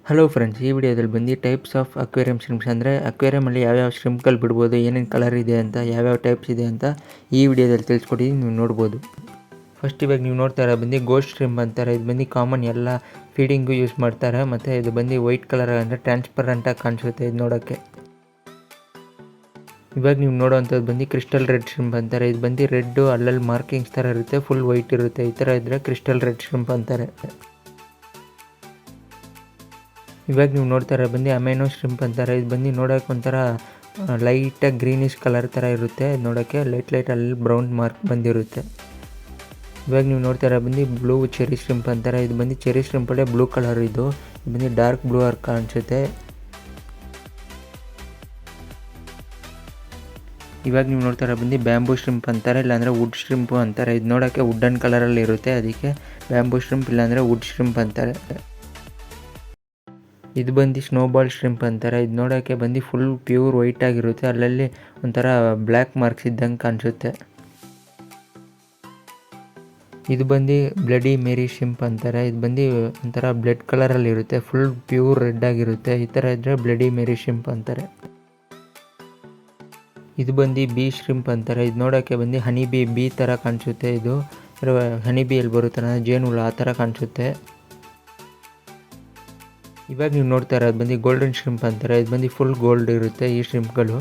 Hello friends, ಈ ವಿಡಿಯೋದಲ್ಲಿ ಬಂದು ಟೈಪ್ಸ್ ಆಫ್ ಅಕ್ವೇರಿಯಂ ಶ್ರಿಂಪ್ಸ್ ಅಂದರೆ ಅಕ್ವೇರಿಯಮಲ್ಲಿ ಯಾವ್ಯಾವ ಶ್ರಿಂಪ್ಗಳು ಬಿಡ್ಬೋದು, ಏನೇನು ಕಲರ್ ಇದೆ ಅಂತ, ಯಾವ್ಯಾವ ಟೈಪ್ಸ್ ಇದೆ ಅಂತ ಈ ವಿಡಿಯೋದಲ್ಲಿ ತಿಳಿಸ್ಕೊಟ್ಟಿದ್ದೀನಿ, ನೀವು ನೋಡ್ಬೋದು. ಫಸ್ಟ್ ಇವಾಗ ನೀವು ನೋಡ್ತಾ ಇರೋ ಬಂದು ಗೋಸ್ಟ್ ಶ್ರಿಂಪ್ ಅಂತಾರೆ. ಇದು ಬಂದು ಕಾಮನ್ ಎಲ್ಲ ಫೀಡಿಂಗು ಯೂಸ್ ಮಾಡ್ತಾರೆ. ಮತ್ತು ಇದು ಬಂದು ವೈಟ್ ಕಲರ್ ಅಂದರೆ ಟ್ರಾನ್ಸ್ಪರೆಂಟಾಗಿ ಕಾಣಿಸುತ್ತೆ ಇದು ನೋಡೋಕ್ಕೆ. ಇವಾಗ ನೀವು ನೋಡೋವಂಥದ್ದು ಬಂದು ಕ್ರಿಸ್ಟಲ್ ರೆಡ್ ಶ್ರಿಂಪ್ ಅಂತಾರೆ. ಇದು ಬಂದು ರೆಡ್ಡು ಅಲ್ಲಲ್ಲಿ ಮಾರ್ಕಿಂಗ್ಸ್ ಥರ ಇರುತ್ತೆ, ಫುಲ್ ವೈಟ್ ಇರುತ್ತೆ. ಈ ಥರ ಇದ್ದರೆ ಕ್ರಿಸ್ಟಲ್ ರೆಡ್ ಶ್ರಿಂಪ್ ಅಂತಾರೆ. ಇವಾಗ ನೀವು ನೋಡ್ತಾ ಇರೋ ಬಂದು ಅಮೈನೋ ಶ್ರಿಂಪ್ ಅಂತಾರೆ. ಇದು ಬಂದು ನೋಡೋಕೆ ಒಂಥರ ಲೈಟಾಗಿ ಗ್ರೀನಿಶ್ ಕಲರ್ ಥರ ಇರುತ್ತೆ. ನೋಡೋಕ್ಕೆ ಲೈಟ್ ಅಲ್ಲಿ ಬ್ರೌನ್ ಮಾರ್ಕ್ ಬಂದಿರುತ್ತೆ. ಇವಾಗ ನೀವು ನೋಡ್ತಾ ಇರೋ ಬಂದು ಬ್ಲೂ ಚೆರಿ ಶ್ರಿಂಪ್ ಅಂತಾರೆ. ಇದು ಬಂದು ಚೆರಿ ಶ್ರಿಂಪಲ್ಲೇ ಬ್ಲೂ ಕಲರ್. ಇದು ಬಂದು ಡಾರ್ಕ್ ಬ್ಲೂ ಆಗಿ ಕಾಣಿಸುತ್ತೆ. ಇವಾಗ ನೀವು ನೋಡ್ತಾ ಇರೋ ಬಂದು ಬ್ಯಾಂಬೂ ಶ್ರಿಂಪ್ ಅಂತಾರೆ, ಇಲ್ಲಾಂದರೆ ವುಡ್ ಶ್ರಿಂಪು ಅಂತಾರೆ. ಇದು ನೋಡೋಕ್ಕೆ ವುಡನ್ ಕಲರಲ್ಲಿ ಇರುತ್ತೆ, ಅದಕ್ಕೆ ಬ್ಯಾಂಬೂ ಶ್ರಿಂಪ್ ಇಲ್ಲಾಂದರೆ ವುಡ್ ಶ್ರಿಂಪ್ ಅಂತಾರೆ. ಇದು ಬಂದು ಸ್ನೋಬಾಲ್ ಶ್ರಿಂಪ್ ಅಂತಾರೆ. ಇದು ನೋಡೋಕ್ಕೆ ಬಂದು ಫುಲ್ ಪ್ಯೂರ್ ವೈಟ್ ಆಗಿರುತ್ತೆ, ಅಲ್ಲಲ್ಲಿ ಒಂಥರ ಬ್ಲ್ಯಾಕ್ ಮಾರ್ಕ್ಸ್ ಇದ್ದಂಗೆ ಕಾಣಿಸುತ್ತೆ. ಇದು ಬಂದು ಬ್ಲಡಿ ಮೇರಿ ಶ್ರಿಂಪ್ ಅಂತಾರೆ. ಇದು ಬಂದು ಒಂಥರ ಬ್ಲಡ್ ಕಲರಲ್ಲಿ ಇರುತ್ತೆ, ಫುಲ್ ಪ್ಯೂರ್ ರೆಡ್ ಆಗಿರುತ್ತೆ. ಈ ಥರ ಇದ್ದರೆ ಬ್ಲಡಿ ಮೇರಿ ಶ್ರಿಂಪ್ ಅಂತಾರೆ. ಇದು ಬಂದು ಬಿ ಶ್ರಿಂಪ್ ಅಂತಾರೆ. ಇದು ನೋಡೋಕ್ಕೆ ಬಂದು ಹನಿ ಬಿ ಥರ ಕಾಣಿಸುತ್ತೆ. ಇದು ಹನಿ ಬಿಯಲ್ಲಿ ಬರುತ್ತೆ ಜೇನುಹುಳ ಆ ಥರ ಕಾಣಿಸುತ್ತೆ. ಇವಾಗ ನೀವು ನೋಡ್ತಾ ಇರೋದು ಬಂದು ಗೋಲ್ಡನ್ ಶ್ರಿಂಪ್ ಅಂತಾರೆ. ಇದು ಬಂದು ಫುಲ್ ಗೋಲ್ಡ್ ಇರುತ್ತೆ ಈ ಶ್ರಿಂಪ್ಗಳು.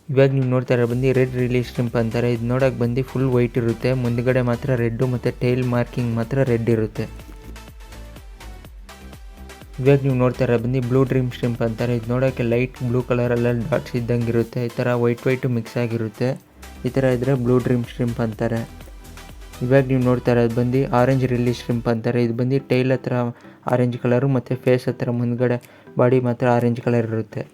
ಇವಾಗ ನೀವು ನೋಡ್ತಾ ಇರೋ ಬಂದು ರೆಡ್ ರಿಲೀಸ್ ಶ್ರಿಂಪ್ ಅಂತಾರೆ. ಇದು ನೋಡೋಕೆ ಬಂದು ಫುಲ್ ವೈಟ್ ಇರುತ್ತೆ, ಮುಂದ್ಗಡೆ ಮಾತ್ರ ರೆಡ್ಡು ಮತ್ತು ಟೈಲ್ ಮಾರ್ಕಿಂಗ್ ಮಾತ್ರ ರೆಡ್ ಇರುತ್ತೆ. ಇವಾಗ ನೀವು ನೋಡ್ತಾ ಇರೋ ಬಂದು ಬ್ಲೂ ಡ್ರೀಮ್ ಶ್ರಿಂಪ್ ಅಂತಾರೆ. ಇದು ನೋಡೋಕ್ಕೆ ಲೈಟ್ ಬ್ಲೂ ಕಲರಲ್ಲಿ ಡಾಟ್ಸ್ ಇದ್ದಂಗೆ ಇರುತ್ತೆ, ಈ ಥರ ವೈಟು ಮಿಕ್ಸ್ ಆಗಿರುತ್ತೆ. ಈ ಥರ ಇದ್ದರೆ ಬ್ಲೂ ಡ್ರೀಮ್ ಶ್ರಿಂಪ್ ಅಂತಾರೆ. ಇವಾಗ ನೀವು ನೋಡ್ತಾ ಇರೋದು ಬಂದು ಆರೆಂಜ್ ರಿಲೀಸ್ ಶ್ರಿಂಪ್ ಅಂತಾರೆ. ಇದು ಬಂದು ಟೈಲ್ ಹತ್ರ ಆರೆಂಜ್ ಕಲರು ಮತ್ತು ಫೇಸ್ ಹತ್ರ ಮುಂದ್ಗಡೆ ಬಾಡಿ ಮಾತ್ರ ಆರೆಂಜ್ ಕಲರ್ ಇರುತ್ತೆ.